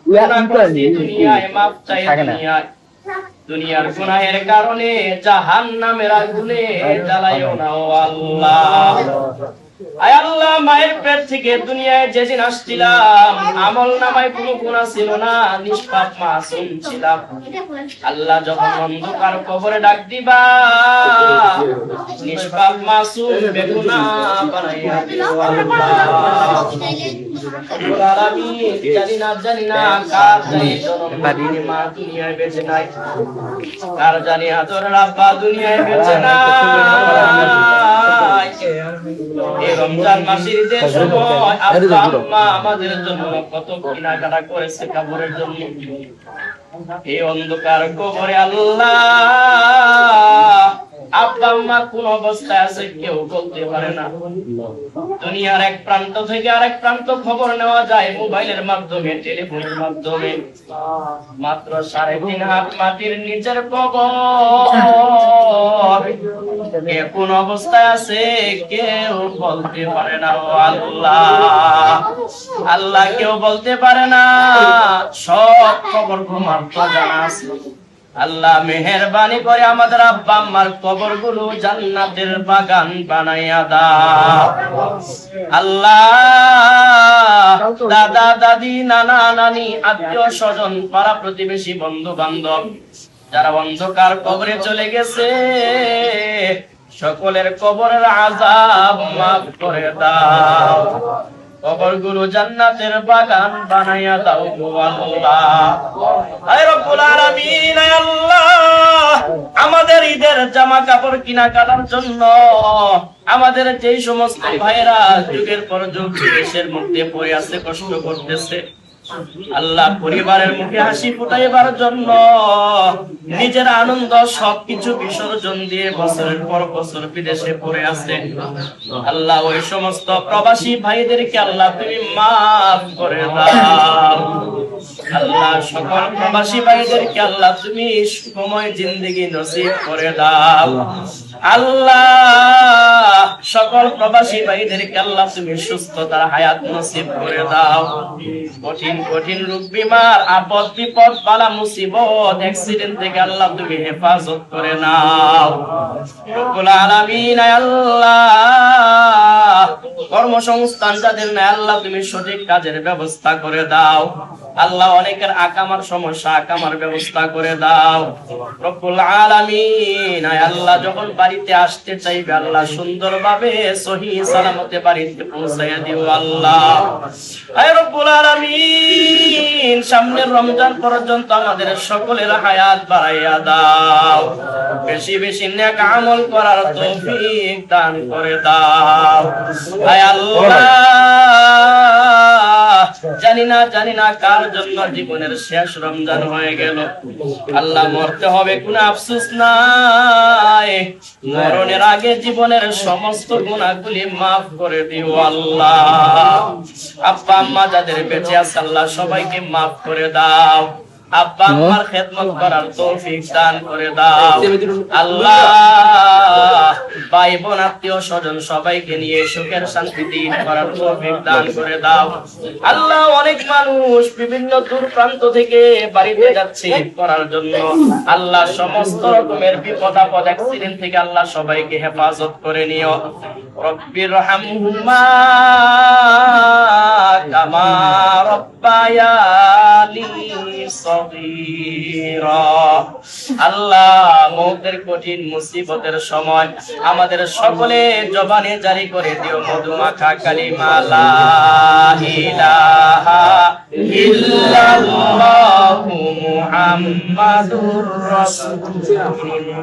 দুনিয়ায় মাপ চাই দুনিয়ায়, দুনিয়ার গুনাহের কারণে জাহান্নামের আগুনে জ্বালাইও না ও আল্লাহ। আয় আল্লাহ, মায়ের পেট থেকে দুনিয়ায় যেদিন আসছিলাম আমল নামায় কোনো গুনাহ ছিল না, নিষ্পাপ মাসুম ছিলাম। আল্লাহ যখন অন্ধকার কবরে ডাক দিবা, নিষ্পাপ মাসুম বেগুনাহ বানাইয়া দিও আল্লাহ। আমি জানি না কার জানি জনম মা দুনিয়ায় বেঁচে নাই, কার জানি আদরের আব্বা দুনিয়ায় বেঁচে নাই। এই রমজান মাসের ঈদের সময় আব্বা আম্মা আমাদের জন্য কত কেনাকাটা করেছে কাপড়ের জন্য। এই অন্ধকার কবরে আল্লাহ আব্বা আম্মা কোন অবস্থায় আছে কেউ বলতে পারে না। দুনিয়ার এক প্রান্ত থেকে আরেক প্রান্ত খবর নেওয়া যায় মোবাইলের মাধ্যমে, টেলিফোনের মাধ্যমে। মাত্র 3.5 হাত মাটির নিচের কবর, কে কোন অবস্থায় আছে কেউ বলতে পারে না ও আল্লাহ। আল্লাহ কেউ বলতে পারে না, সব খবর তোমার তো জানা আছে। আল্লাহ মেহেরবানি করে আমাদের আব্বা আম্মার কবরগুলো জান্নাতের বাগান বানাইয়া দাও আল্লাহ। দাদা দাদি নানা নানি আত্মীয় স্বজন পাড়া প্রতিবেশী বন্ধু বান্ধব যারা অন্ধকার কবরে চলে গেছে, সকলের কবরের আযাব মাফ করে দাও, কবরগুলো জান্নাতের বাগান বানাইয়া দাও গো আল্লাহ। আয় রব্বুল আলামিন, আয় আল্লাহ, আমাদের ঈদের জামা কাপড় কিনা কাটার জন্য আমাদের যেই সমস্ত ভাইরা যুগের পর যুগ দেশের মধ্যে পড়ে আছে, কষ্ট করতেছে, আল্লাহ পরিবারের মুখে হাসি ফুটাইবার জন্য নিজের আনন্দ সবকিছু বিসর্জন দিয়ে বছরের পর বছর বিদেশে পড়ে আছে, আল্লাহ ওই সমস্ত প্রবাসী ভাইদেরকে আল্লাহ তুমি মাফ করে দাও আল্লাহ। সকল প্রবাসী ভাইদেরকে আল্লাহ তুমি সুখময় জিন্দেগি নসিব করে দাও আল্লাহ। সকল প্রবাসী ভাইদেরকে আল্লাহ তুমি সুস্থতার হায়াত নসিব করে দাও। কঠিন কঠিন রোগ বিমার আপদ বিপদ বালা মুসিবত অ্যাক্সিডেন্ট থেকে আল্লাহ তুমি হেফাজত করে নাও রব্বুল আলামিন। আয় আল্লাহ, কর্মসংস্থান যাদের নাই আল্লাহ তুমি সঠিক কাজের ব্যবস্থা করে দাও আল্লাহ। অনেকের আকামার সমস্যা, আকামার ব্যবস্থা করে দাও রব্বুল আলামিন। আয় আল্লাহ, যখন বাড়িতে আসতে চাইবে আল্লাহ সুন্দরভাবে সহি সালামতে বাড়িতে পৌঁছাইয়া দিও আল্লাহ। আয় রব্বুল আলামিন, সামনের রমজান পর্যন্ত আমাদের সকলের হায়াত বাড়াইয়া দাও, বেশি বেশি নেক আমল করার তৌফিক দান করে দাও। আয় আল্লাহ, জানি না কার জন্য জীবনের শেষ রমজান হয়ে গেল আল্লাহ। মরতে হবে কোনো আফসোস নাই, মরণের আগে জীবনের সমস্ত গুনাহগুলি মাফ করে দিও আল্লাহ। আব্বা আম্মা যাদের বেঁচে আছে আল্লাহ সবাইকে মাফ করে দাও, আব্বা আম্মার খেদমত করার তৌফিক দান করে দাও আল্লাহ। ভাই বোন আত্মীয় স্বজন সবাইকে নিয়ে সুখের শান্তিতে ঈদ করার তৌফিক দান করে দাও আল্লাহ। অনেক মানুষ বিভিন্ন দূর প্রান্ত থেকে বাড়িতে যাচ্ছে ঈদ করার জন্য আল্লাহ, সমস্ত রকমের বিপদ আপদ অ্যাক্সিডেন্ট থেকে আল্লাহ সবাইকে হেফাজত করে নিও। রব্বির হামহুমা কামা রব্বায়ানি সগীরা। আল্লাহ, মৌতের কঠিন মুসিবতের সময় আমাদের সকলে জবানে জারি করে দিও মধুমাখা কালিমা লা ইলাহা ইল্লাল্লাহু মুহাম্মাদুর রাসূলুল্লাহ।